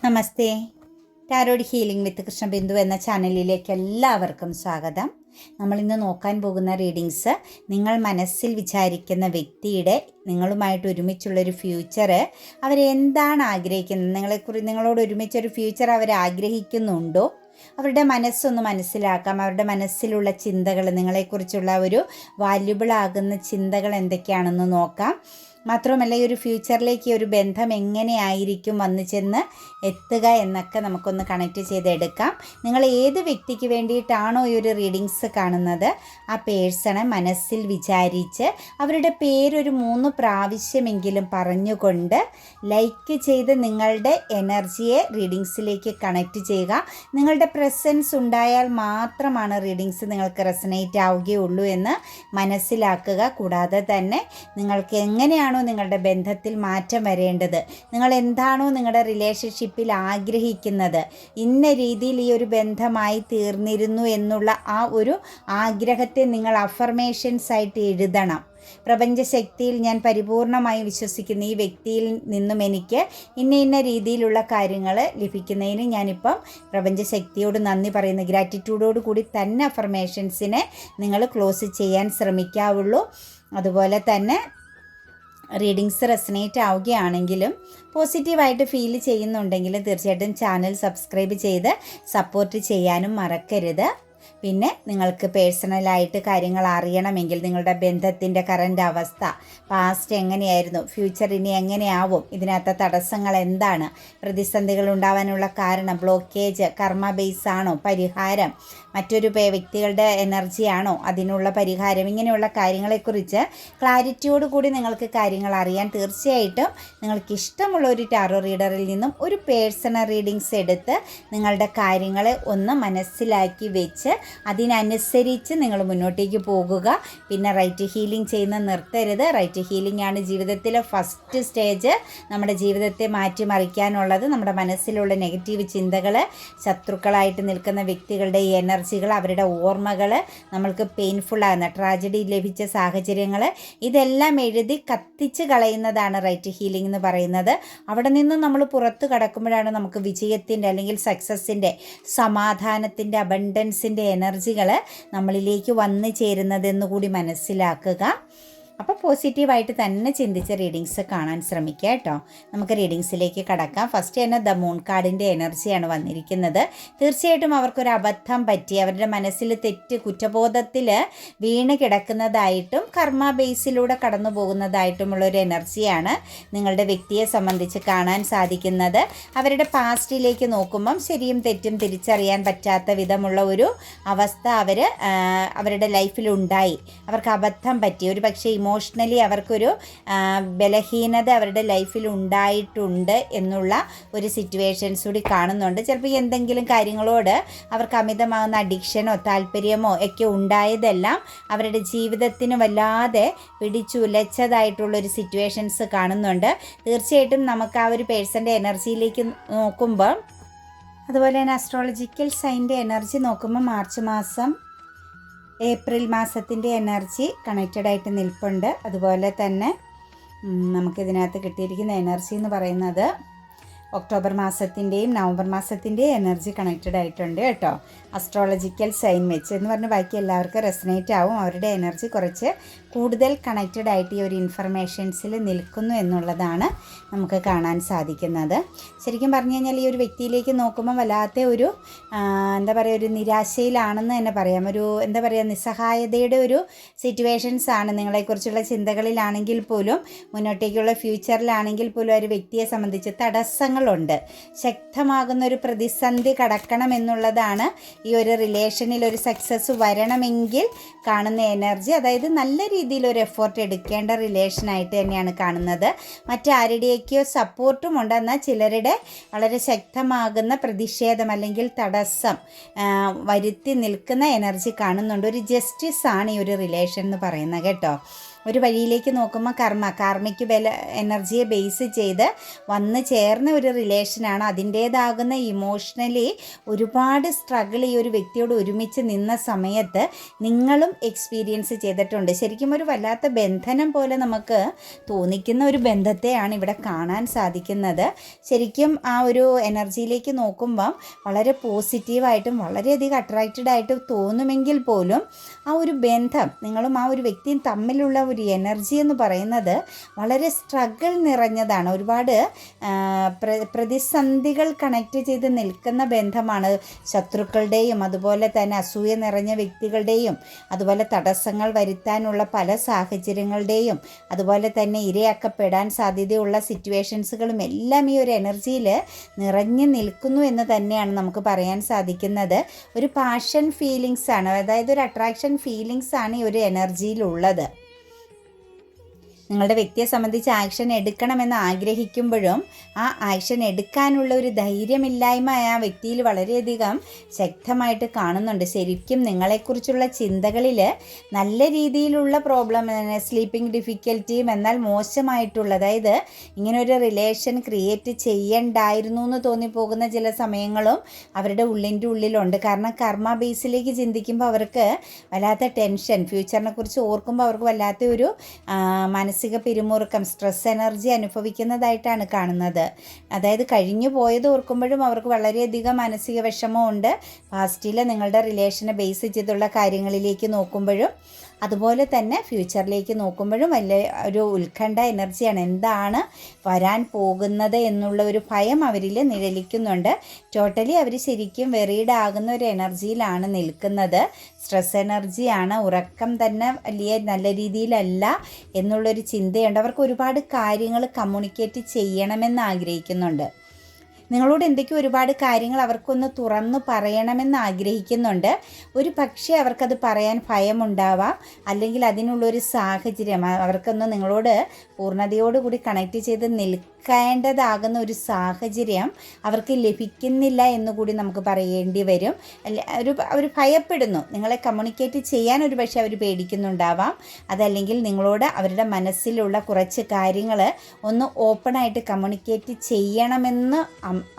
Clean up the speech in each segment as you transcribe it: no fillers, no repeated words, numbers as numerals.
നമസ്തേ. Tarot healing വിത്ത് കൃഷ്ണബിന്ദു എന്ന ചാനലിലേക്ക് എല്ലാവർക്കും സ്വാഗതം. നമ്മളിന്ന് നോക്കാൻ പോകുന്ന റീഡിങ്സ്, നിങ്ങൾ മനസ്സിൽ വിചാരിക്കുന്ന വ്യക്തിയുടെ നിങ്ങളുമായിട്ട് ഒരുമിച്ചുള്ളൊരു ഫ്യൂച്ചർ, അവരെന്താണ് ആഗ്രഹിക്കുന്നത്, നിങ്ങളോട് ഒരുമിച്ചൊരു ഫ്യൂച്ചർ അവർ ആഗ്രഹിക്കുന്നുണ്ടോ, അവരുടെ മനസ്സൊന്ന് മനസ്സിലാക്കാം. അവരുടെ മനസ്സിലുള്ള ചിന്തകൾ, നിങ്ങളെക്കുറിച്ചുള്ള ഒരു വാല്യുബിൾ ആകുന്ന ചിന്തകൾ എന്തൊക്കെയാണെന്ന് നോക്കാം. മാത്രമല്ല, ഈ ഒരു ഫ്യൂച്ചറിലേക്ക് ഒരു ബന്ധം എങ്ങനെയായിരിക്കും വന്നു ചെന്ന് എത്തുക എന്നൊക്കെ നമുക്കൊന്ന് കണക്റ്റ് ചെയ്തെടുക്കാം. നിങ്ങൾ ഏത് വ്യക്തിക്ക് വേണ്ടിയിട്ടാണോ ഈ ഒരു റീഡിങ്സ് കാണുന്നത്, ആ പേഴ്സണെ മനസ്സിൽ വിചാരിച്ച് അവരുടെ പേരൊരു 3 പ്രാവശ്യമെങ്കിലും പറഞ്ഞുകൊണ്ട് ലൈക്ക് ചെയ്ത് നിങ്ങളുടെ എനർജിയെ റീഡിങ്സിലേക്ക് കണക്റ്റ് ചെയ്യുക. നിങ്ങളുടെ പ്രസൻസ് ഉണ്ടായാൽ മാത്രമാണ് റീഡിങ്സ് നിങ്ങൾക്ക് റെസനേറ്റ് ആവുകയുള്ളൂ എന്ന് മനസ്സിലാക്കുക. കൂടാതെ തന്നെ നിങ്ങൾക്ക് എങ്ങനെയാണ് നിങ്ങളുടെ ബന്ധത്തിൽ മാറ്റം വരേണ്ടത്, നിങ്ങൾ എന്താണോ നിങ്ങളുടെ റിലേഷൻഷിപ്പിൽ ആഗ്രഹിക്കുന്നത്, ഇന്ന രീതിയിൽ ഈ ഒരു ബന്ധമായി തീർന്നിരുന്നു എന്നുള്ള ആ ഒരു ആഗ്രഹത്തെ നിങ്ങൾ അഫർമേഷൻസ് ആയിട്ട് എഴുതണം. പ്രപഞ്ചശക്തിയിൽ ഞാൻ പരിപൂർണമായി വിശ്വസിക്കുന്ന ഈ വ്യക്തിയിൽ നിന്നും എനിക്ക് ഇന്ന രീതിയിലുള്ള കാര്യങ്ങൾ ലഭിക്കുന്നതിന് ഞാനിപ്പം പ്രപഞ്ചശക്തിയോട് നന്ദി പറയുന്നു. ഗ്രാറ്റിറ്റ്യൂഡോട് കൂടി തന്നെ അഫർമേഷൻസിനെ നിങ്ങൾ ക്ലോസ് ചെയ്യാൻ ശ്രമിക്കാവുള്ളൂ. അതുപോലെ തന്നെ റീഡിങ്സ് റെസനേറ്റ് ആവുകയാണെങ്കിലും പോസിറ്റീവായിട്ട് ഫീൽ ചെയ്യുന്നുണ്ടെങ്കിലും തീർച്ചയായിട്ടും ചാനൽ സബ്സ്ക്രൈബ് ചെയ്ത് സപ്പോർട്ട് ചെയ്യാനും മറക്കരുത്. പിന്നെ നിങ്ങൾക്ക് പേഴ്സണലായിട്ട് കാര്യങ്ങൾ അറിയണമെങ്കിൽ, നിങ്ങളുടെ ബന്ധത്തിൻ്റെ കറൻറ്റ് അവസ്ഥ, പാസ്റ്റ് എങ്ങനെയായിരുന്നു, ഫ്യൂച്ചർ ഇനി എങ്ങനെയാവും, ഇതിനകത്തെ തടസ്സങ്ങൾ എന്താണ്, പ്രതിസന്ധികൾ ഉണ്ടാവാനുള്ള കാരണം, ബ്ലോക്കേജ്, കർമ്മ ബേസ് ആണോ, പരിഹാരം, മറ്റൊരു വ്യക്തികളുടെ എനർജിയാണോ, അതിനുള്ള പരിഹാരം, ഇങ്ങനെയുള്ള കാര്യങ്ങളെക്കുറിച്ച് ക്ലാരിറ്റിയോട് കൂടി നിങ്ങൾക്ക് കാര്യങ്ങൾ അറിയാൻ തീർച്ചയായിട്ടും നിങ്ങൾക്ക് ഇഷ്ടമുള്ള ഒരു ടാറോ റീഡറിൽ നിന്നും ഒരു പേഴ്സണൽ റീഡിങ്സ് എടുത്ത് നിങ്ങളുടെ കാര്യങ്ങളെ ഒന്ന് മനസ്സിലാക്കി വെച്ച് അതിനനുസരിച്ച് നിങ്ങൾ മുന്നോട്ടേക്ക് പോകുക. പിന്നെ റൈറ്റ് ഹീലിംഗ് ചെയ്യുന്ന നിർത്തരുത്. റൈറ്റ് ഹീലിംഗ് ആണ് ജീവിതത്തിലെ ഫസ്റ്റ് സ്റ്റേജ്. നമ്മുടെ ജീവിതത്തെ മാറ്റിമറിക്കാനുള്ളത്. നമ്മുടെ മനസ്സിലുള്ള നെഗറ്റീവ് ചിന്തകൾ, ശത്രുക്കളായിട്ട് നിൽക്കുന്ന വ്യക്തികളുടെ ഈ എനർജികൾ, അവരുടെ ഓർമ്മകൾ, നമ്മൾക്ക് പെയിൻഫുള്ളാകുന്ന ട്രാജഡി ലഭിച്ച സാഹചര്യങ്ങൾ, ഇതെല്ലാം എഴുതി കത്തിച്ച് കളയുന്നതാണ് റൈറ്റ് ഹീലിംഗ് എന്ന് പറയുന്നത്. അവിടെ നിന്നും നമ്മൾ പുറത്ത് കടക്കുമ്പോഴാണ് നമുക്ക് വിജയത്തിൻ്റെ അല്ലെങ്കിൽ സക്സസ്സിൻ്റെ, സമാധാനത്തിൻ്റെ, അബണ്ടൻസിൻ്റെ എനർജികൾ നമ്മളിലേക്ക് വന്നു ചേരുന്നതെന്ന് കൂടി മനസ്സിലാക്കുക. അപ്പോൾ പോസിറ്റീവായിട്ട് തന്നെ ചിന്തിച്ച് റീഡിങ്സ് കാണാൻ ശ്രമിക്കുക കേട്ടോ. നമുക്ക് റീഡിങ്സിലേക്ക് കടക്കാം. ഫസ്റ്റ് തന്നെ ദ മൂൺ കാർഡിൻ്റെ എനർജിയാണ് വന്നിരിക്കുന്നത്. തീർച്ചയായിട്ടും അവർക്കൊരു അബദ്ധം പറ്റി, അവരുടെ മനസ്സിൽ തെറ്റ്, കുറ്റബോധത്തിൽ വീണ് കിടക്കുന്നതായിട്ടും കർമ്മ ബേസിലൂടെ കടന്നു പോകുന്നതായിട്ടുമുള്ളൊരു എനർജിയാണ് നിങ്ങളുടെ വ്യക്തിയെ സംബന്ധിച്ച് കാണാൻ സാധിക്കുന്നത്. അവരുടെ പാസ്റ്റിലേക്ക് നോക്കുമ്പം ശരിയും തെറ്റും തിരിച്ചറിയാൻ പറ്റാത്ത വിധമുള്ള ഒരു അവസ്ഥ അവരുടെ ലൈഫിലുണ്ടായി. അവർക്ക് അബദ്ധം പറ്റി. ഒരു പക്ഷേ ഇമോഷണലി അവർക്കൊരു ബലഹീനത അവരുടെ ലൈഫിൽ ഉണ്ടായിട്ടുണ്ട് എന്നുള്ള ഒരു സിറ്റുവേഷൻസ് കൂടി കാണുന്നുണ്ട്. ചിലപ്പോൾ എന്തെങ്കിലും കാര്യങ്ങളോട് അവർക്ക് അമിതമാകുന്ന അഡിക്ഷനോ താല്പര്യമോ ഒക്കെ ഉണ്ടായതെല്ലാം അവരുടെ ജീവിതത്തിന് വല്ലാതെ പിടിച്ചുലച്ചതായിട്ടുള്ളൊരു സിറ്റുവേഷൻസ് കാണുന്നുണ്ട്. തീർച്ചയായിട്ടും നമുക്ക് ആ ഒരു പേഴ്സൻ്റെ എനർജിയിലേക്ക് നോക്കുമ്പോൾ, അതുപോലെ തന്നെ അസ്ട്രോളജിക്കൽ സൈൻ്റെ എനർജി നോക്കുമ്പോൾ മാർച്ച് മാസം, ഏപ്രിൽ മാസത്തിൻ്റെ എനർജി കണക്റ്റഡ് ആയിട്ട് നിൽപ്പുണ്ട്. അതുപോലെ തന്നെ നമുക്കിതിനകത്ത് കിട്ടിയിരിക്കുന്ന എനർജി എന്ന് പറയുന്നത് ഒക്ടോബർ മാസത്തിൻ്റെയും നവംബർ മാസത്തിൻ്റെയും എനർജി കണക്റ്റഡ് ആയിട്ടുണ്ട് കേട്ടോ. അസ്ട്രോളജിക്കൽ സൈൻ വെച്ച് എന്ന് പറഞ്ഞ് ബാക്കി എല്ലാവർക്കും റെസനേറ്റ് ആവും. അവരുടെ എനർജി കുറച്ച് കൂടുതൽ കണക്റ്റഡ് ആയിട്ട് ഈ ഒരു ഇൻഫർമേഷൻസിൽ നിൽക്കുന്നു എന്നുള്ളതാണ് നമുക്ക് കാണാൻ സാധിക്കുന്നത്. ശരിക്കും പറഞ്ഞു കഴിഞ്ഞാൽ ഈ ഒരു വ്യക്തിയിലേക്ക് നോക്കുമ്പോൾ വല്ലാത്ത ഒരു ഒരു നിരാശയിലാണെന്ന് തന്നെ പറയാം. ഒരു നിസ്സഹായതയുടെ ഒരു സിറ്റുവേഷൻസ് ആണ്. നിങ്ങളെക്കുറിച്ചുള്ള ചിന്തകളിലാണെങ്കിൽ പോലും, മുന്നോട്ടേക്കുള്ള ഫ്യൂച്ചറിലാണെങ്കിൽ പോലും ഒരു വ്യക്തിയെ സംബന്ധിച്ച് തടസ്സങ്ങളുണ്ട്. ശക്തമാകുന്ന ഒരു പ്രതിസന്ധി കടക്കണം എന്നുള്ളതാണ് ഈ ഒരു റിലേഷനിൽ ഒരു സക്സസ് വരണമെങ്കിൽ കാണുന്ന എനർജി. അതായത് നല്ല രീതിയിൽ ഒരു എഫേർട്ട് എടുക്കേണ്ട റിലേഷനായിട്ട് തന്നെയാണ് കാണുന്നത്. മറ്റാരുടെയൊക്കെയോ സപ്പോർട്ടും ഉണ്ട്. എന്നാൽ ചിലരുടെ വളരെ ശക്തമാകുന്ന പ്രതിഷേധം അല്ലെങ്കിൽ തടസ്സം വരുത്തി നിൽക്കുന്ന എനർജി കാണുന്നുണ്ട്. ഒരു ജസ്റ്റിസ് ആണ് ഈ ഒരു റിലേഷൻ എന്ന് പറയുന്നത് കേട്ടോ. ഒരു വഴിയിലേക്ക് നോക്കുമ്പോൾ കാർമിക് എനർജിയെ ബേസ് ചെയ്ത് വന്ന് ചേർന്ന ഒരു റിലേഷനാണ്. അതിൻ്റേതാകുന്ന ഇമോഷണലി ഒരുപാട് സ്ട്രഗിൾ ഈ ഒരു വ്യക്തിയോട് ഒരുമിച്ച് നിന്ന സമയത്ത് നിങ്ങളും എക്സ്പീരിയൻസ് ചെയ്തിട്ടുണ്ട്. ശരിക്കും ഒരു വല്ലാത്ത ബന്ധനം പോലെ നമുക്ക് തോന്നിക്കുന്ന ഒരു ബന്ധത്തെയാണ് ഇവിടെ കാണാൻ സാധിക്കുന്നത്. ശരിക്കും ആ ഒരു എനർജിയിലേക്ക് നോക്കുമ്പം വളരെ പോസിറ്റീവായിട്ടും വളരെയധികം അട്രാക്റ്റഡ് ആയിട്ട് തോന്നുമെങ്കിൽ പോലും ആ ഒരു ബന്ധം നിങ്ങളും ആ ഒരു വ്യക്തിയും തമ്മിലുള്ള ഒരു എനർജി എന്ന് പറയുന്നത് വളരെ സ്ട്രഗിൾ നിറഞ്ഞതാണ്. ഒരുപാട് പ്രതിസന്ധികൾ കണക്ട് ചെയ്ത് നിൽക്കുന്ന ബന്ധമാണ്. ശത്രുക്കളുടെയും അതുപോലെ തന്നെ അസൂയ നിറഞ്ഞ വ്യക്തികളുടെയും അതുപോലെ തടസ്സങ്ങൾ വരുത്താനുള്ള പല സാഹചര്യങ്ങളുടെയും അതുപോലെ തന്നെ ഇരയാക്കപ്പെടാൻ സാധ്യതയുള്ള സിറ്റുവേഷൻസുകളും എല്ലാം ഈ ഒരു എനർജിയിൽ നിറഞ്ഞു നിൽക്കുന്നു എന്ന് തന്നെയാണ് നമുക്ക് പറയാൻ സാധിക്കുന്നത്. ഒരു പാഷൻ ഫീലിങ്സ് ആണ്, അതായത് ഒരു അട്രാക്ഷൻ ഫീലിങ്സ് ആണ് ഈ ഒരു എനർജിയിലുള്ളത്. നിങ്ങളുടെ വ്യക്തിയെ സംബന്ധിച്ച് ആക്ഷൻ എടുക്കണമെന്ന് ആഗ്രഹിക്കുമ്പോഴും ആ ആക്ഷൻ എടുക്കാനുള്ള ഒരു ധൈര്യമില്ലായ്മ ആ വ്യക്തിയിൽ വളരെയധികം ശക്തമായിട്ട് കാണുന്നുണ്ട്. ശരിക്കും നിങ്ങളെക്കുറിച്ചുള്ള ചിന്തകളിൽ നല്ല രീതിയിലുള്ള പ്രോബ്ലം, സ്ലീപ്പിംഗ് ഡിഫിക്കൽറ്റിയും എന്നാൽ മോശമായിട്ടുള്ള, അതായത് ഇങ്ങനെ ഒരു റിലേഷൻ ക്രിയേറ്റ് ചെയ്യണ്ടായിരുന്നു എന്ന് തോന്നിപ്പോകുന്ന ചില സമയങ്ങളും അവരുടെ ഉള്ളിൻ്റെ ഉള്ളിലുണ്ട്. കാരണം കർമ്മ ബേസിലേക്ക് ചിന്തിക്കുമ്പോൾ അവർക്ക് വല്ലാത്ത ടെൻഷൻ, ഫ്യൂച്ചറിനെ കുറിച്ച് ഓർക്കുമ്പോൾ അവർക്ക് വല്ലാത്ത ഒരു മാനസിക പിരിമുറുക്കം, സ്ട്രെസ് എനർജി അനുഭവിക്കുന്നതായിട്ടാണ് കാണുന്നത്. അതായത് കഴിഞ്ഞു പോയത് ഓർക്കുമ്പോഴും അവർക്ക് വളരെയധികം മാനസിക വിഷമമുണ്ട്. പാസ്റ്റിൽ നിങ്ങളുടെ റിലേഷനെ ബേസ് ചെയ്തുള്ള കാര്യങ്ങളിലേക്ക് നോക്കുമ്പോഴും അതുപോലെ തന്നെ ഫ്യൂച്ചറിലേക്ക് നോക്കുമ്പോഴും വലിയ ഒരു ഉത്കണ്ഠ എനർജിയാണ്. എന്താണ് വരാൻ പോകുന്നത് എന്നുള്ള ഒരു ഭയം അവരിൽ നിഴലിക്കുന്നുണ്ട്. ടോട്ടലി അവർ ശരിക്കും വെറീഡ് ആകുന്ന ഒരു എനർജിയിലാണ് നിൽക്കുന്നത്. സ്ട്രെസ് എനർജിയാണ്. ഉറക്കം തന്നെ വലിയ നല്ല രീതിയിലല്ല എന്നുള്ളൊരു ചിന്തയുണ്ട്. അവർക്ക് ഒരുപാട് കാര്യങ്ങൾ കമ്മ്യൂണിക്കേറ്റ് ചെയ്യണമെന്ന് ആഗ്രഹിക്കുന്നുണ്ട്. നിങ്ങളോട് എന്തൊക്കെയോ ഒരുപാട് കാര്യങ്ങൾ അവർക്കൊന്ന് തുറന്നു പറയണമെന്ന് ആഗ്രഹിക്കുന്നുണ്ട്. ഒരു പക്ഷേ അവർക്കത് പറയാൻ ഭയമുണ്ടാവാം, അല്ലെങ്കിൽ അതിനുള്ളൊരു സാഹചര്യം അവർക്കൊന്ന് നിങ്ങളോട് പൂർണ്ണതയോടുകൂടി കണക്ട് ചെയ്ത് നിൽക്കേണ്ടതാകുന്ന ഒരു സാഹചര്യം അവർക്ക് ലഭിക്കുന്നില്ല എന്നുകൂടി നമുക്ക് പറയേണ്ടി വരും. അവർ ഭയപ്പെടുന്നു. നിങ്ങളെ കമ്മ്യൂണിക്കേറ്റ് ചെയ്യാൻ ഒരു പക്ഷേ അവർ പേടിക്കുന്നുണ്ടാവാം. അതല്ലെങ്കിൽ നിങ്ങളോട് അവരുടെ മനസ്സിലുള്ള കുറച്ച് കാര്യങ്ങൾ ഒന്ന് ഓപ്പണായിട്ട് കമ്മ്യൂണിക്കേറ്റ് ചെയ്യണമെന്ന്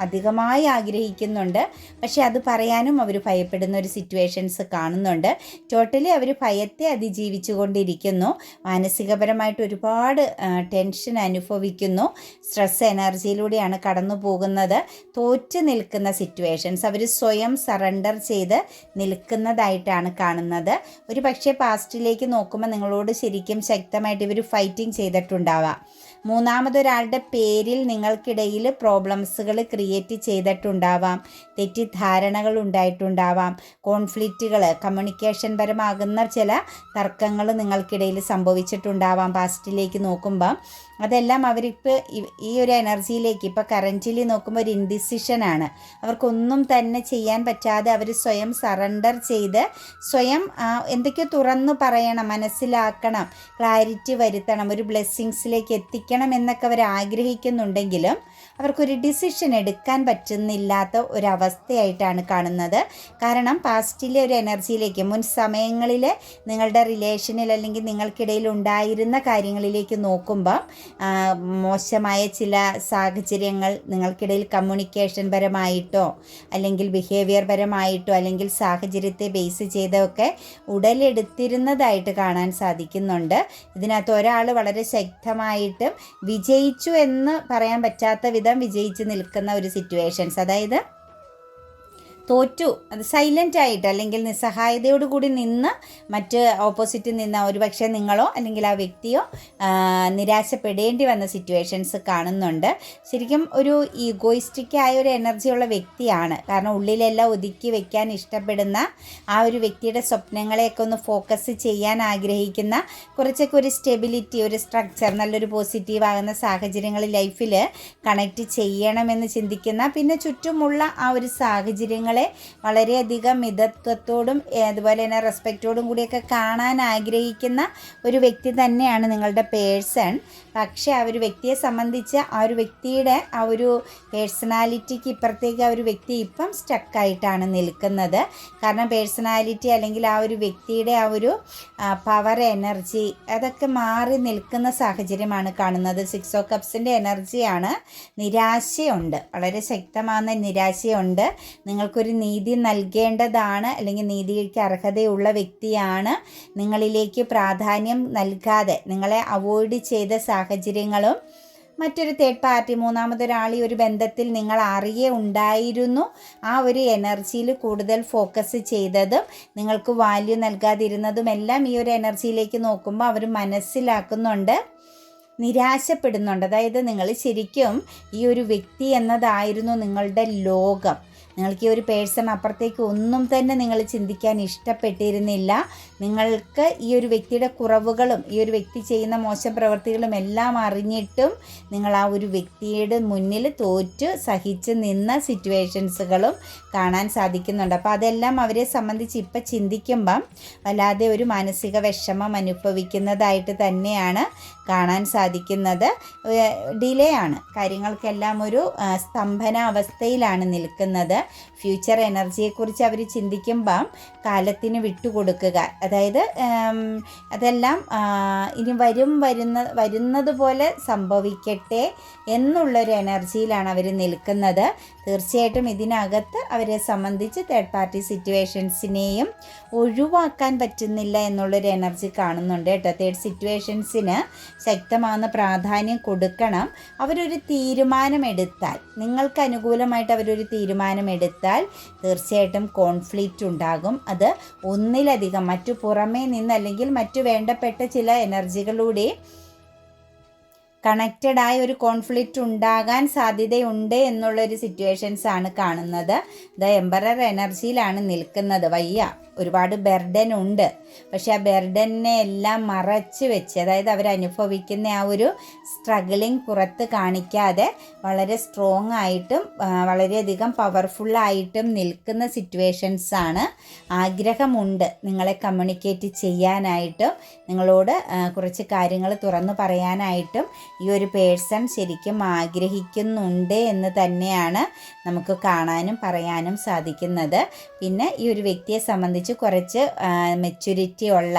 അധികമായി ആഗ്രഹിക്കുന്നുണ്ട്. പക്ഷെ അത് പറയാനും അവർ ഭയപ്പെടുന്ന ഒരു സിറ്റുവേഷൻസ് കാണുന്നുണ്ട്. ടോട്ടലി അവർ ഭയത്തെ അതിജീവിച്ചു കൊണ്ടിരിക്കുന്നു. മാനസികപരമായിട്ട് ഒരുപാട് ടെൻഷൻ അനുഭവിക്കുന്നു. സ്ട്രെസ് എനർജിയിലൂടെയാണ് കടന്നു പോകുന്നത്. തോറ്റ് നിൽക്കുന്ന സിറ്റുവേഷൻസ് അവർ സ്വയം സറണ്ടർ ചെയ്ത് നിൽക്കുന്നതായിട്ടാണ് കാണുന്നത്. ഒരു പക്ഷേ പാസ്റ്റിലേക്ക് നോക്കുമ്പോൾ നിങ്ങളോട് ശരിക്കും ശക്തമായിട്ട് ഇവർ ഫൈറ്റിംഗ് ചെയ്തിട്ടുണ്ടാവാം. മൂന്നാമതൊരാളുടെ പേരിൽ നിങ്ങൾക്കിടയിൽ പ്രോബ്ലംസുകൾ ക്രിയേറ്റ് ചെയ്തിട്ടുണ്ടാവാം. തെറ്റിദ്ധാരണകൾ ഉണ്ടായിട്ടുണ്ടാവാം. കോൺഫ്ലിക്റ്റുകൾ, കമ്മ്യൂണിക്കേഷൻ പരമാകുന്ന ചില തർക്കങ്ങൾ നിങ്ങൾക്കിടയിൽ സംഭവിച്ചിട്ടുണ്ടാവാം. പാസ്റ്റിലേക്ക് നോക്കുമ്പം അതെല്ലാം അവരിപ്പോൾ ഈ ഒരു എനർജിയിലേക്ക് ഇപ്പോൾ കറൻറ്റ്ലി നോക്കുമ്പോൾ ഒരു ഇൻഡിസിഷനാണ്. അവർക്കൊന്നും തന്നെ ചെയ്യാൻ പറ്റാതെ അവർ സ്വയം സറണ്ടർ ചെയ്ത് സ്വയം എന്തൊക്കെയോ തുറന്നു പറയണം, മനസ്സിലാക്കണം, ക്ലാരിറ്റി വരുത്തണം, ഒരു ബ്ലെസ്സിങ്സിലേക്ക് എത്തിക്കണം എന്നൊക്കെ അവർ ആഗ്രഹിക്കുന്നുണ്ടെങ്കിലും അവർക്കൊരു ഡിസിഷൻ എടുക്കാൻ പറ്റുന്നില്ലാത്ത ഒരവസ്ഥയായിട്ടാണ് കാണുന്നത്. കാരണം പാസ്റ്റിലെ ഒരു എനർജിയിലേക്ക്, മുൻ സമയങ്ങളിൽ നിങ്ങളുടെ റിലേഷനിൽ അല്ലെങ്കിൽ നിങ്ങൾക്കിടയിൽ ഉണ്ടായിരുന്ന കാര്യങ്ങളിലേക്ക് നോക്കുമ്പോൾ മോശമായ ചില സാഹചര്യങ്ങൾ നിങ്ങൾക്കിടയിൽ കമ്മ്യൂണിക്കേഷൻ പരമായിട്ടോ അല്ലെങ്കിൽ ബിഹേവിയർ പരമായിട്ടോ അല്ലെങ്കിൽ സാഹചര്യത്തെ ബേസ് ചെയ്തൊക്കെ ഉടലെടുത്തിരുന്നതായിട്ട് കാണാൻ സാധിക്കുന്നുണ്ട്. ഇതിനകത്ത് ഒരാൾ വളരെ ശക്തമായിട്ടും വിജയിച്ചു എന്ന് പറയാൻ പറ്റാത്ത വിധം വിജയിച്ച് നിൽക്കുന്ന ഒരു സിറ്റുവേഷൻസ്, അതായത് തോറ്റു, അത് സൈലൻ്റ് ആയിട്ട് അല്ലെങ്കിൽ നിസ്സഹായതയോടുകൂടി നിന്ന് മറ്റ് ഓപ്പോസിറ്റിൽ നിന്ന് ഒരുപക്ഷെ നിങ്ങളോ അല്ലെങ്കിൽ ആ വ്യക്തിയോ നിരാശപ്പെടേണ്ടി വന്ന സിറ്റുവേഷൻസ് കാണുന്നുണ്ട്. ശരിക്കും ഒരു ഈഗോയിസ്റ്റിക്കായ ഒരു എനർജിയുള്ള വ്യക്തിയാണ്. കാരണം ഉള്ളിലെല്ലാം ഒതുക്കി വയ്ക്കാൻ ഇഷ്ടപ്പെടുന്ന ആ ഒരു വ്യക്തിയുടെ സ്വപ്നങ്ങളെയൊക്കെ ഒന്ന് ഫോക്കസ് ചെയ്യാൻ ആഗ്രഹിക്കുന്ന, കുറച്ചൊക്കെ ഒരു സ്റ്റെബിലിറ്റി, ഒരു സ്ട്രക്ചർ, നല്ലൊരു പോസിറ്റീവ് ആകുന്ന സാഹചര്യങ്ങൾ ലൈഫിൽ കണക്റ്റ് ചെയ്യണമെന്ന് ചിന്തിക്കുന്ന, പിന്നെ ചുറ്റുമുള്ള ആ ഒരു സാഹചര്യങ്ങൾ വളരെയധികം മിതത്വത്തോടും അതുപോലെ തന്നെ റെസ്പെക്റ്റോടും കൂടിയൊക്കെ കാണാൻ ആഗ്രഹിക്കുന്ന ഒരു വ്യക്തി തന്നെയാണ് നിങ്ങളുടെ പേഴ്സൺ. പക്ഷേ ആ ഒരു വ്യക്തിയെ സംബന്ധിച്ച് ആ ഒരു വ്യക്തിയുടെ ആ ഒരു പേഴ്സണാലിറ്റിക്ക് ഇപ്പുറത്തേക്ക് ആ ഒരു വ്യക്തി ഇപ്പം സ്റ്റക്കായിട്ടാണ് നിൽക്കുന്നത്. കാരണം പേഴ്സണാലിറ്റി അല്ലെങ്കിൽ ആ ഒരു വ്യക്തിയുടെ ആ ഒരു പവർ, എനർജി അതൊക്കെ മാറി നിൽക്കുന്ന സാഹചര്യമാണ് കാണുന്നത്. 6 ഓഫ് കപ്സിൻ്റെ എനർജിയാണ്. നിരാശയുണ്ട്, വളരെ ശക്തമായ നിരാശയുണ്ട്. നിങ്ങൾക്കൊരു നീതി നൽകേണ്ടതാണ്, അല്ലെങ്കിൽ നീതിക്ക് അർഹതയുള്ള വ്യക്തിയാണ്. നിങ്ങളിലേക്ക് പ്രാധാന്യം നൽകാതെ നിങ്ങളെ അവോയ്ഡ് ചെയ്ത സാഹചര്യങ്ങളും മറ്റൊരു തേർഡ് പാർട്ടി, മൂന്നാമതൊരാൾ ഈ ഒരു ബന്ധത്തിൽ നിങ്ങൾ അറിയേ ഉണ്ടായിരുന്നു. ആ ഒരു എനർജിയിൽ കൂടുതൽ ഫോക്കസ് ചെയ്തതും നിങ്ങൾക്ക് വാല്യൂ നൽകാതിരുന്നതും എല്ലാം ഈ ഒരു എനർജിയിലേക്ക് നോക്കുമ്പോൾ അവർ മനസ്സിലാക്കുന്നുണ്ട്, നിരാശപ്പെടുന്നുണ്ട്. അതായത് നിങ്ങൾ ശരിക്കും ഈ ഒരു വ്യക്തി എന്നതായിരുന്നു നിങ്ങളുടെ ലോകം. നിങ്ങൾക്ക് ഈ ഒരു പേഴ്സൺ അപ്പുറത്തേക്ക് ഒന്നും തന്നെ നിങ്ങൾ ചിന്തിക്കാൻ ഇഷ്ടപ്പെട്ടിരുന്നില്ല. നിങ്ങൾക്ക് ഈ ഒരു വ്യക്തിയുടെ കുറവുകളും ഈ ഒരു വ്യക്തി ചെയ്യുന്ന മോശം പ്രവൃത്തികളും എല്ലാം അറിഞ്ഞിട്ടും നിങ്ങൾ ആ ഒരു വ്യക്തിയുടെ മുന്നിൽ തോറ്റു സഹിച്ച് നിന്ന സിറ്റുവേഷൻസുകളും കാണാൻ സാധിക്കുന്നുണ്ട്. അപ്പോൾ അതെല്ലാം അവരെ സംബന്ധിച്ച് ഇപ്പം ചിന്തിക്കുമ്പം വല്ലാതെ ഒരു മാനസിക വിഷമം അനുഭവിക്കുന്നതായിട്ട് തന്നെയാണ് കാണാൻ സാധിക്കുന്നത്. ഡിലേ ആണ്, കാര്യങ്ങൾക്കെല്ലാം ഒരു സ്തംഭന അവസ്ഥയിലാണ് നിൽക്കുന്നത്. ഫ്യൂച്ചർ എനർജിയെക്കുറിച്ച് അവർ ചിന്തിക്കുമ്പം കാലത്തിന് വിട്ടുകൊടുക്കുക, അതായത് അതെല്ലാം ഇനി വരുന്നത് പോലെ സംഭവിക്കട്ടെ എന്നുള്ളൊരു എനർജിയിലാണ് അവർ നിൽക്കുന്നത്. തീർച്ചയായിട്ടും ഇതിനകത്ത് അവരെ സംബന്ധിച്ച് തേർഡ് പാർട്ടി സിറ്റുവേഷൻസിനെയും ഒഴിവാക്കാൻ പറ്റുന്നില്ല എന്നുള്ളൊരു എനർജി കാണുന്നുണ്ട് കേട്ടോ. തേർഡ് സിറ്റുവേഷൻസിന് ശക്തമാകുന്ന പ്രാധാന്യം കൊടുക്കണം. അവരൊരു തീരുമാനമെടുത്താൽ, നിങ്ങൾക്ക് അനുകൂലമായിട്ട് അവരൊരു തീരുമാനമെടുത്താൽ തീർച്ചയായിട്ടും കോൺഫ്ലിക്റ്റ് ഉണ്ടാകും. അത് ഒന്നിലധികം മറ്റു പുറമേ നിന്ന് അല്ലെങ്കിൽ മറ്റു വേണ്ടപ്പെട്ട ചില എനർജികളുടെ കണക്റ്റഡായ ഒരു കോൺഫ്ലിക്റ്റ് ഉണ്ടാകാൻ സാധ്യതയുണ്ട് എന്നുള്ളൊരു സിറ്റുവേഷൻസ് ആണ് കാണുന്നത്. ദ എംപറർ എനർജിയിലാണ് നിൽക്കുന്നത്. വയ്യ, ഒരുപാട് ബർഡൻ ഉണ്ട്. പക്ഷെ ആ ബർഡനെ എല്ലാം മറച്ച് വെച്ച്, അതായത് അവരനുഭവിക്കുന്ന ആ ഒരു സ്ട്രഗിളിങ് പുറത്ത് കാണിക്കാതെ വളരെ സ്ട്രോങ് ആയിട്ടും വളരെയധികം പവർഫുള്ളായിട്ടും നിൽക്കുന്ന സിറ്റുവേഷൻസാണ്. ആഗ്രഹമുണ്ട് നിങ്ങളെ കമ്മ്യൂണിക്കേറ്റ് ചെയ്യാനായിട്ടും നിങ്ങളോട് കുറച്ച് കാര്യങ്ങൾ തുറന്നു പറയാനായിട്ടും ഈ ഒരു പേഴ്സൺ ശരിക്കും ആഗ്രഹിക്കുന്നുണ്ട് എന്ന് തന്നെയാണ് നമുക്ക് കാണാനും പറയാനും സാധിക്കുന്നത്. പിന്നെ ഈ ഒരു വ്യക്തിയെ സംബന്ധിച്ച് കുറച്ച് മെച്യൂരിറ്റി ഉള്ള,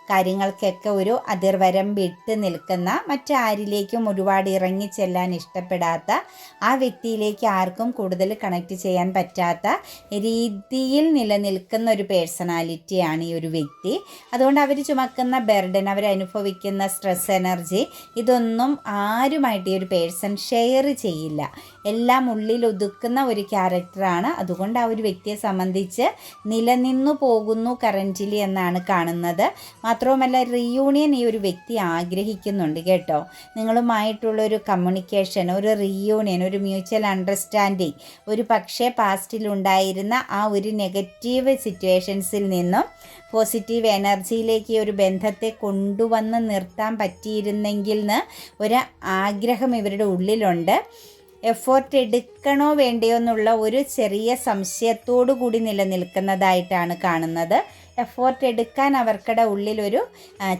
കാര്യങ്ങൾക്കൊക്കെ ഒരു അതിർവരം വിട്ട് നിൽക്കുന്ന, മറ്റാരിലേക്കും ഒരുപാട് ഇറങ്ങി ചെല്ലാൻ ഇഷ്ടപ്പെടാത്ത, ആ വ്യക്തിയിലേക്ക് ആർക്കും കൂടുതൽ കണക്റ്റ് ചെയ്യാൻ പറ്റാത്ത രീതിയിൽ നിലനിൽക്കുന്ന ഒരു പേഴ്സണാലിറ്റിയാണ് ഈ ഒരു വ്യക്തി. അതുകൊണ്ട് അവർ ചുമക്കുന്ന ബർഡൻ, അവരനുഭവിക്കുന്ന സ്ട്രെസ് എനർജി, ഇതൊന്നും ആരുമായിട്ട് ഈ ഒരു പേഴ്സൺ ഷെയർ ചെയ്യില്ല. എല്ലാം ഉള്ളിൽ ഒതുക്കുന്ന ഒരു ക്യാരക്ടറാണ്. അതുകൊണ്ട് ആ ഒരു വ്യക്തിയെ സംബന്ധിച്ച് നിലനിന്നു പോകുന്നു കറൻറ്റ്ലി എന്നാണ് കാണുന്നത്. മാത്രവുമല്ല റീയൂണിയൻ ഈ ഒരു വ്യക്തി ആഗ്രഹിക്കുന്നുണ്ട് കേട്ടോ. നിങ്ങളുമായിട്ടുള്ളൊരു കമ്മ്യൂണിക്കേഷൻ, ഒരു റീയൂണിയൻ, ഒരു മ്യൂച്വൽ അണ്ടർസ്റ്റാൻഡിങ്, ഒരു പക്ഷേ പാസ്റ്റിലുണ്ടായിരുന്ന ആ ഒരു നെഗറ്റീവ് സിറ്റുവേഷൻസിൽ നിന്നും പോസിറ്റീവ് എനർജിയിലേക്ക് ഒരു ബന്ധത്തെ കൊണ്ടുവന്ന് നിർത്താൻ പറ്റിയിരുന്നെങ്കിൽ എന്ന് ഒരു ആഗ്രഹം ഇവരുടെ ഉള്ളിലുണ്ട്. എഫേർട്ട് എടുക്കണോ വേണ്ടയോ എന്നുള്ള ഒരു ചെറിയ സംശയത്തോടു കൂടി നിലനിൽക്കുന്നതായിട്ടാണ് കാണുന്നത്. എഫേർട്ട് എടുക്കാൻ അവർക്കടെ ഉള്ളിലൊരു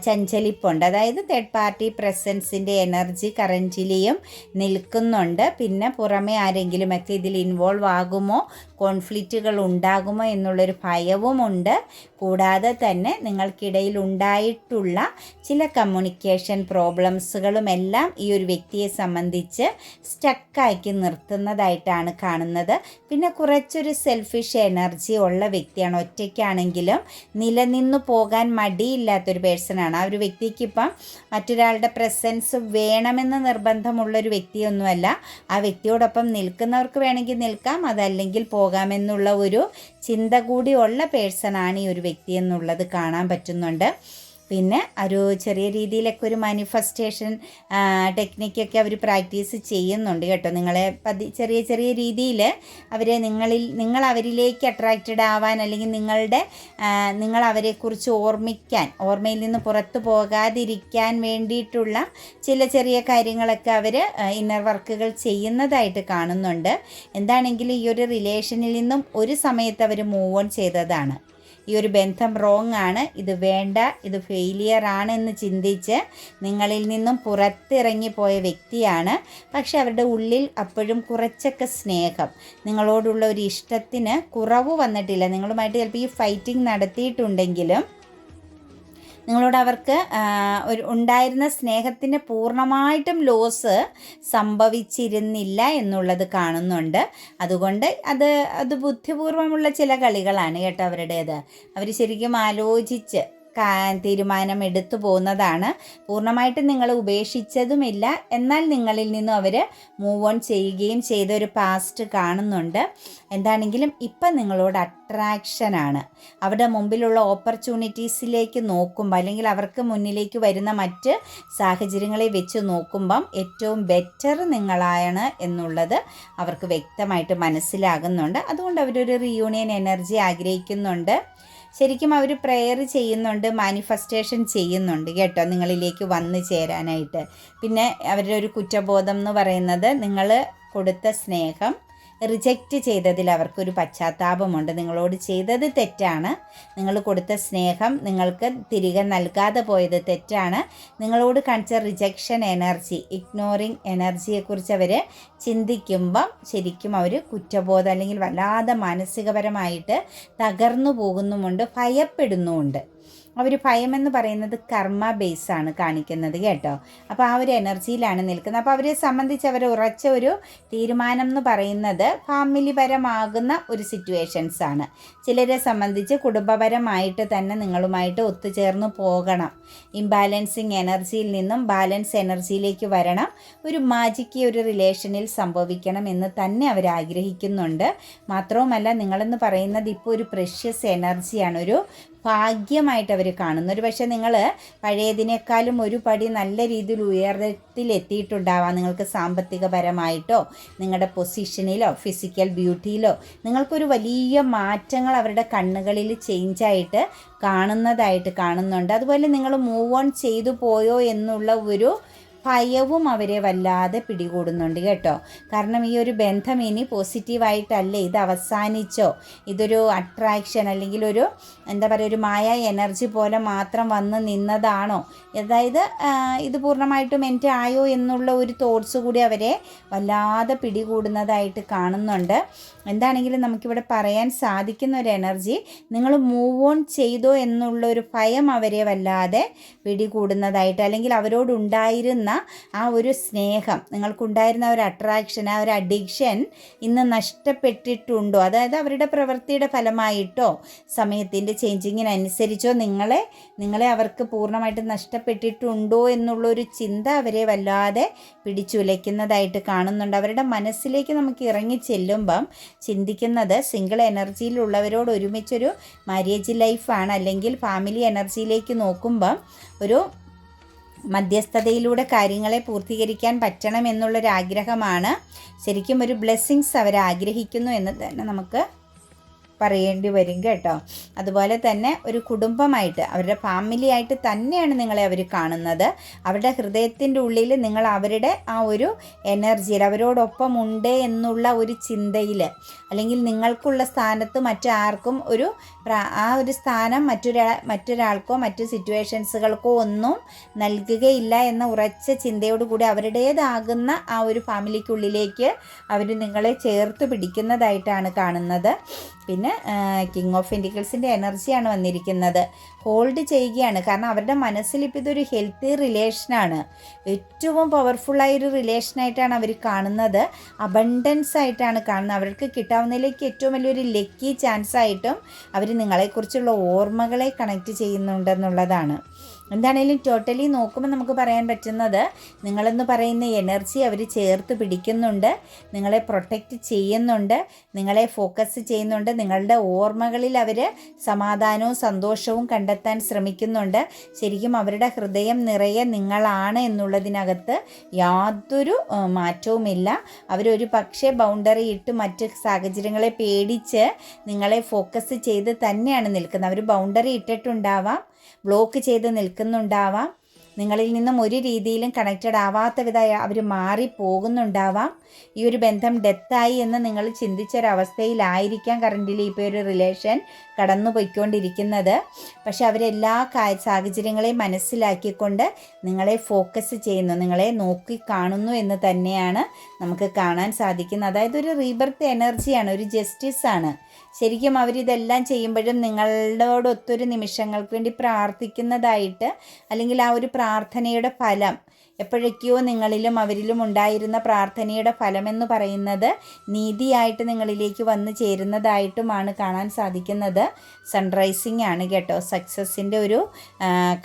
ചഞ്ചലിപ്പുണ്ട്. അതായത് തേർഡ് പാർട്ടി പ്രസൻസിൻ്റെ എനർജി കറൻറ്റിലിയും നിൽക്കുന്നുണ്ട്. പിന്നെ പുറമെ ആരെങ്കിലുമൊക്കെ ഇതിൽ ഇൻവോൾവ് ആകുമോ, കോൺഫ്ലിക്റ്റുകൾ ഉണ്ടാകുമോ എന്നുള്ളൊരു ഭയവുമുണ്ട്. കൂടാതെ തന്നെ നിങ്ങൾക്കിടയിൽ ഉണ്ടായിട്ടുള്ള ചില കമ്മ്യൂണിക്കേഷൻ പ്രോബ്ലംസുകളുമെല്ലാം ഈ ഒരു വ്യക്തിയെ സംബന്ധിച്ച് സ്റ്റക്കാക്കി നിർത്തുന്നതായിട്ടാണ് കാണുന്നത്. പിന്നെ കുറച്ചൊരു സെൽഫിഷ് എനർജി ഉള്ള വ്യക്തിയാണ്. ഒറ്റയ്ക്കാണെങ്കിലും നിലനിന്നു പോകാൻ മടിയില്ലാത്തൊരു പേഴ്സണാണ്. ആ ഒരു വ്യക്തിക്ക് ഇപ്പം മറ്റൊരാളുടെ പ്രസൻസ് വേണമെന്ന് നിർബന്ധമുള്ളൊരു വ്യക്തിയൊന്നുമല്ല. ആ വ്യക്തിയോടൊപ്പം നിൽക്കുന്നവർക്ക് വേണമെങ്കിൽ നിൽക്കാം, അതല്ലെങ്കിൽ പോകാമെന്നുള്ള ഒരു ചിന്ത കൂടിയുള്ള പേഴ്സണാണ് ഈ ഒരു വ്യക്തി എന്നുള്ളത് കാണാൻ പറ്റുന്നുണ്ട്. പിന്നെ ഒരു ചെറിയ രീതിയിലൊക്കെ ഒരു മാനിഫെസ്റ്റേഷൻ ടെക്നിക്കൊക്കെ അവർ പ്രാക്ടീസ് ചെയ്യുന്നുണ്ട് കേട്ടോ. നിങ്ങളെ ചെറിയ ചെറിയ രീതിയിൽ അവരെ നിങ്ങൾ അവരിലേക്ക് അട്രാക്റ്റഡ് ആവാൻ, അല്ലെങ്കിൽ നിങ്ങൾ അവരെക്കുറിച്ച് ഓർമ്മയിൽ നിന്ന് പുറത്തു പോകാതിരിക്കാൻ വേണ്ടിയിട്ടുള്ള ചില ചെറിയ കാര്യങ്ങളൊക്കെ അവർ ഇന്നർ വർക്കുകൾ ചെയ്യുന്നതായിട്ട് കാണുന്നുണ്ട്. എന്താണെങ്കിലും ഈ ഒരു റിലേഷനിൽ നിന്നും ഒരു സമയത്ത് അവർ മൂവ് ഓൺ ചെയ്തതാണ്. ഈ ഒരു ബന്ധം റോങ് ആണ്, ഇത് വേണ്ട, ഇത് ഫെയിലിയർ ആണെന്ന് ചിന്തിച്ച് നിങ്ങളിൽ നിന്നും പുറത്തിറങ്ങിപ്പോയ വ്യക്തിയാണ്. പക്ഷെ അവരുടെ ഉള്ളിൽ അപ്പോഴും കുറച്ചൊക്കെ സ്നേഹം, നിങ്ങളോടുള്ള ഒരു ഇഷ്ടത്തിന് കുറവ് വന്നിട്ടില്ല. നിങ്ങളുമായിട്ട് ചിലപ്പോൾ ഈ ഫൈറ്റിംഗ് നടത്തിയിട്ടുണ്ടെങ്കിലും നിങ്ങളോട് അവർക്ക് ഉണ്ടായിരുന്ന സ്നേഹത്തിന് പൂർണ്ണമായിട്ടും ലോസ് സംഭവിച്ചിരുന്നില്ല എന്നുള്ളത് കാണുന്നുണ്ട്. അതുകൊണ്ട് അത് ബുദ്ധിപൂർവമുള്ള ചില കളികളാണ് കേട്ടോ അവരുടേത്. അവർ ശരിക്കും ആലോചിച്ച് തീരുമാനം എടുത്തു പോകുന്നതാണ്. പൂർണ്ണമായിട്ടും നിങ്ങൾ ഉപേക്ഷിച്ചതുമില്ല, എന്നാൽ നിങ്ങളിൽ നിന്നും അവർ മൂവ് ഓൺ ചെയ്യുകയും ചെയ്ത ഒരു പാസ്റ്റ് കാണുന്നുണ്ട്. എന്താണെങ്കിലും ഇപ്പം നിങ്ങളോട് അട്രാക്ഷനാണ്. അവരുടെ മുമ്പിലുള്ള ഓപ്പർച്യൂണിറ്റീസിലേക്ക് നോക്കുമ്പോൾ, അല്ലെങ്കിൽ അവർക്ക് മുന്നിലേക്ക് വരുന്ന മറ്റ് സാഹചര്യങ്ങളെ വെച്ച് നോക്കുമ്പം ഏറ്റവും ബെറ്റർ നിങ്ങളാണ് എന്നുള്ളത് അവർക്ക് വ്യക്തമായിട്ട് മനസ്സിലാകുന്നുണ്ട്. അതുകൊണ്ട് അവരൊരു റീയൂണിയൻ എനർജി ആഗ്രഹിക്കുന്നുണ്ട്. ശരിക്കും അവർ പ്രെയർ ചെയ്യുന്നുണ്ട്, മാനിഫെസ്റ്റേഷൻ ചെയ്യുന്നുണ്ട് കേട്ടോ നിങ്ങളിലേക്ക് വന്നു ചേരാനായിട്ട്. പിന്നെ അവരുടെ ഒരു കുറ്റബോധം എന്ന് പറയുന്നത് നിങ്ങൾ കൊടുത്ത സ്നേഹം റിജക്റ്റ് ചെയ്തതിൽ അവർക്കൊരു പശ്ചാത്താപമുണ്ട്. നിങ്ങളോട് ചെയ്തത് തെറ്റാണ്, നിങ്ങൾ കൊടുത്ത സ്നേഹം നിങ്ങൾക്ക് തിരികെ നൽകാതെ പോയത് തെറ്റാണ്. നിങ്ങളോട് കാണിച്ച റിജക്ഷൻ എനർജി, ഇഗ്നോറിങ് എനർജിയെക്കുറിച്ച് അവർ ചിന്തിക്കുമ്പം ശരിക്കും അവർ കുറ്റബോധം അല്ലെങ്കിൽ വല്ലാതെ മാനസികപരമായിട്ട് തകർന്നു പോകുന്നുമുണ്ട്, ഭയപ്പെടുന്നുമുണ്ട്. അവർ ഭയമെന്ന് പറയുന്നത് കർമ്മ ബേസാണ് കാണിക്കുന്നത് കേട്ടോ. അപ്പോൾ ആ ഒരു എനർജിയിലാണ് നിൽക്കുന്നത്. അപ്പോൾ അവരെ സംബന്ധിച്ച് അവർ ഉറച്ച ഒരു തീരുമാനം എന്ന് പറയുന്നത് ഫാമിലിപരമാകുന്ന ഒരു സിറ്റുവേഷൻസാണ്. ചിലരെ സംബന്ധിച്ച് കുടുംബപരമായിട്ട് തന്നെ നിങ്ങളുമായിട്ട് ഒത്തുചേർന്ന് പോകണം, ഇംബാലൻസിങ് എനർജിയിൽ നിന്നും ബാലൻസ് എനർജിയിലേക്ക് വരണം, ഒരു മാജിക്ക് ഒരു റിലേഷനിൽ സംഭവിക്കണം എന്ന് തന്നെ അവർ ആഗ്രഹിക്കുന്നുണ്ട്. മാത്രവുമല്ല നിങ്ങളെന്ന് പറയുന്നത് ഇപ്പോൾ ഒരു പ്രഷ്യസ് എനർജിയാണ്, ഒരു ഭാഗ്യമായിട്ട് അവർ കാണുന്നു. ഒരു പക്ഷേ നിങ്ങൾ പഴയതിനേക്കാളും ഒരു പടി നല്ല രീതിയിൽ ഉയരത്തിലെത്തിയിട്ടുണ്ടാവാം. നിങ്ങൾക്ക് സാമ്പത്തികപരമായിട്ടോ നിങ്ങളുടെ പൊസിഷനിലോ ഫിസിക്കൽ ബ്യൂട്ടിയിലോ നിങ്ങൾക്കൊരു വലിയ മാറ്റങ്ങൾ അവരുടെ കണ്ണുകളിൽ ചേഞ്ചായിട്ട് കാണുന്നുണ്ട്. അതുപോലെ നിങ്ങൾ മൂവ് ഓൺ ചെയ്തു പോയോ എന്നുള്ള ഒരു ഭയവും അവരെ വല്ലാതെ പിടികൂടുന്നുണ്ട് കേട്ടോ. കാരണം ഈ ഒരു ബന്ധം ഇനി പോസിറ്റീവായിട്ടല്ലേ, ഇത് അവസാനിച്ചോ, ഇതൊരു അട്രാക്ഷൻ അല്ലെങ്കിൽ ഒരു എന്താ പറയുക ഒരു മായ എനർജി പോലെ മാത്രം വന്ന് നിന്നതാണോ, അതായത് ഇത് പൂർണ്ണമായിട്ടും എൻ്റെ ആയോ എന്നുള്ള ഒരു തോട്ട്സ് കൂടി അവരെ വല്ലാതെ പിടികൂടുന്നതായിട്ട് കാണുന്നുണ്ട്. എന്താണെങ്കിലും നമുക്കിവിടെ പറയാൻ സാധിക്കുന്ന ഒരു എനർജി, നിങ്ങൾ മൂവ് ഓൺ ചെയ്തോ എന്നുള്ള ഒരു ഭയം അവരെ വല്ലാതെ പിടികൂടുന്നതായിട്ട്, അല്ലെങ്കിൽ അവരോടുണ്ടായിരുന്ന ആ ഒരു സ്നേഹം, നിങ്ങൾക്കുണ്ടായിരുന്ന ഒരു അട്രാക്ഷൻ, ആ ഒരു അഡിക്ഷൻ ഇന്ന് നഷ്ടപ്പെട്ടിട്ടുണ്ടോ, അതായത് അവരുടെ പ്രവൃത്തിയുടെ ഫലമായിട്ടോ സമയത്തിൻ്റെ ചേഞ്ചിങ്ങിനനുസരിച്ചോ നിങ്ങളെ അവർക്ക് പൂർണ്ണമായിട്ട് നഷ്ടപ്പെട്ടിട്ടുണ്ടോ എന്നുള്ളൊരു ചിന്ത അവരെ വല്ലാതെ പിടിച്ചുലയ്ക്കുന്നതായിട്ട് കാണുന്നുണ്ട്. അവരുടെ മനസ്സിലേക്ക് നമുക്ക് ഇറങ്ങി ചെല്ലുമ്പം ചിന്തിക്കുന്നത് സിംഗിൾ എനർജിയിലുള്ളവരോട് ഒരുമിച്ചൊരു മാരേജ് ലൈഫാണ്, അല്ലെങ്കിൽ ഫാമിലി എനർജിയിലേക്ക് നോക്കുമ്പം ഒരു മധ്യസ്ഥതയിലൂടെ കാര്യങ്ങളെ പൂർത്തീകരിക്കാൻ പറ്റണം എന്നുള്ളൊരാഗ്രഹമാണ്. ശരിക്കും ഒരു ബ്ലെസ്സിങ്സ് അവർ ആഗ്രഹിക്കുന്നു എന്ന് തന്നെ നമുക്ക് പറയേണ്ടി വരും കേട്ടോ. അതുപോലെ തന്നെ ഒരു കുടുംബമായിട്ട് അവരുടെ ഫാമിലിയായിട്ട് തന്നെയാണ് നിങ്ങളെ അവർ കാണുന്നത്. അവരുടെ ഹൃദയത്തിൻ്റെ ഉള്ളിൽ നിങ്ങൾ അവരുടെ ആ ഒരു എനർജിയിൽ അവരോടൊപ്പം ഉണ്ട് എന്നുള്ള ഒരു ചിന്തയിൽ, അല്ലെങ്കിൽ നിങ്ങൾക്കുള്ള സ്ഥാനത്ത് മറ്റാർക്കും ആ ഒരു സ്ഥാനം മറ്റൊരാൾക്കോ മറ്റു സിറ്റുവേഷൻസുകൾക്കോ ഒന്നും നൽകുകയില്ല എന്ന ഉറച്ച ചിന്തയോടുകൂടി അവരുടേതാകുന്ന ആ ഒരു ഫാമിലിക്കുള്ളിലേക്ക് അവർ നിങ്ങളെ ചേർത്ത് പിടിക്കുന്നതായിട്ടാണ് കാണുന്നത്. പിന്നെ കിങ് ഓഫ് പെന്റിക്കിൾസിൻ്റെ എനർജിയാണ് വന്നിരിക്കുന്നത്. ഹോൾഡ് ചെയ്യുകയാണ്, കാരണം അവരുടെ മനസ്സിൽ ഇപ്പോൾ ഇതൊരു ഹെൽത്തി റിലേഷനാണ്, ഏറ്റവും പവർഫുള്ളായൊരു റിലേഷനായിട്ടാണ് അവർ കാണുന്നത്. അബണ്ടൻസ് ആയിട്ടാണ് കാണുന്നത്. അവർക്ക് കിട്ടാവുന്നതിലേക്ക് ഏറ്റവും വലിയൊരു ലക്കി ചാൻസ് ആയിട്ടും അവർ നിങ്ങളെക്കുറിച്ചുള്ള ഓർമ്മകളെ കണക്ട് ചെയ്യുന്നുണ്ടെന്നുള്ളതാണ്. എന്താണേലും ടോട്ടലി നോക്കുമ്പോൾ നമുക്ക് പറയാൻ പറ്റുന്നത്, നിങ്ങളെന്ന് പറയുന്ന എനർജി അവർ ചേർത്ത് പിടിക്കുന്നുണ്ട്, നിങ്ങളെ പ്രൊട്ടക്റ്റ് ചെയ്യുന്നുണ്ട്, നിങ്ങളെ ഫോക്കസ് ചെയ്യുന്നുണ്ട്, നിങ്ങളുടെ ഓർമ്മകളിൽ അവർ സമാധാനവും സന്തോഷവും കണ്ടെത്താൻ ശ്രമിക്കുന്നുണ്ട്. ശരിക്കും അവരുടെ ഹൃദയം നിറയെ നിങ്ങളാണ് എന്നുള്ളതിനകത്ത് യാതൊരു മാറ്റവുമില്ല. അവരൊരു പക്ഷേ ബൗണ്ടറി ഇട്ട് മറ്റ് സാഹചര്യങ്ങളെ പേടിച്ച് നിങ്ങളെ ഫോക്കസ് ചെയ്ത് തന്നെയാണ് നിൽക്കുന്നത്. അവർ ബൗണ്ടറി ഇട്ടിട്ടുണ്ടാവാം, ബ്ലോക്ക് ചെയ്ത് നിൽക്കുന്നുണ്ടാവാം, നിങ്ങളിൽ നിന്നും ഒരു രീതിയിലും കണക്റ്റഡ് ആവാത്ത വിധം അവർ മാറിപ്പോകുന്നുണ്ടാവാം. ഈ ഒരു ബന്ധം ഡെത്തായി എന്ന് നിങ്ങൾ ചിന്തിച്ചൊരവസ്ഥയിലായിരിക്കാം കറൻറ്റിൽ ഇപ്പോൾ ഒരു റിലേഷൻ കടന്നു പോയിക്കൊണ്ടിരിക്കുന്നത്. പക്ഷെ അവരെല്ലാ സാഹചര്യങ്ങളെയും മനസ്സിലാക്കിക്കൊണ്ട് നിങ്ങളെ ഫോക്കസ് ചെയ്യുന്നു, നിങ്ങളെ നോക്കി കാണുന്നു എന്ന് തന്നെയാണ് നമുക്ക് കാണാൻ സാധിക്കുന്നത്. അതായത് ഒരു റീബർത്ത് എനർജിയാണ്, ഒരു ജസ്റ്റിസാണ്. ശരിക്കും അവരിതെല്ലാം ചെയ്യുമ്പോഴും നിങ്ങളോടൊത്തൊരു നിമിഷങ്ങൾക്ക് വേണ്ടി പ്രാർത്ഥിക്കുന്നതായിട്ട്, അല്ലെങ്കിൽ ആ ഒരു പ്രാർത്ഥനയുടെ ഫലം എപ്പോഴൊക്കെയോ നിങ്ങളിലും അവരിലും ഉണ്ടായിരുന്ന പ്രാർത്ഥനയുടെ ഫലമെന്ന് പറയുന്നത് നീതിയായിട്ട് നിങ്ങളിലേക്ക് വന്ന് ചേരുന്നതായിട്ടുമാണ് കാണാൻ സാധിക്കുന്നത്. സൺറൈസിങ് ആണ് കേട്ടോ. സക്സസ്സിൻ്റെ ഒരു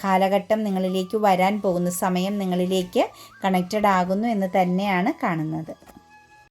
കാലഘട്ടം നിങ്ങളിലേക്ക് വരാൻ പോകുന്നു, സമയം നിങ്ങളിലേക്ക് കണക്റ്റഡ് ആകുന്നു എന്ന് തന്നെയാണ് കാണുന്നത്.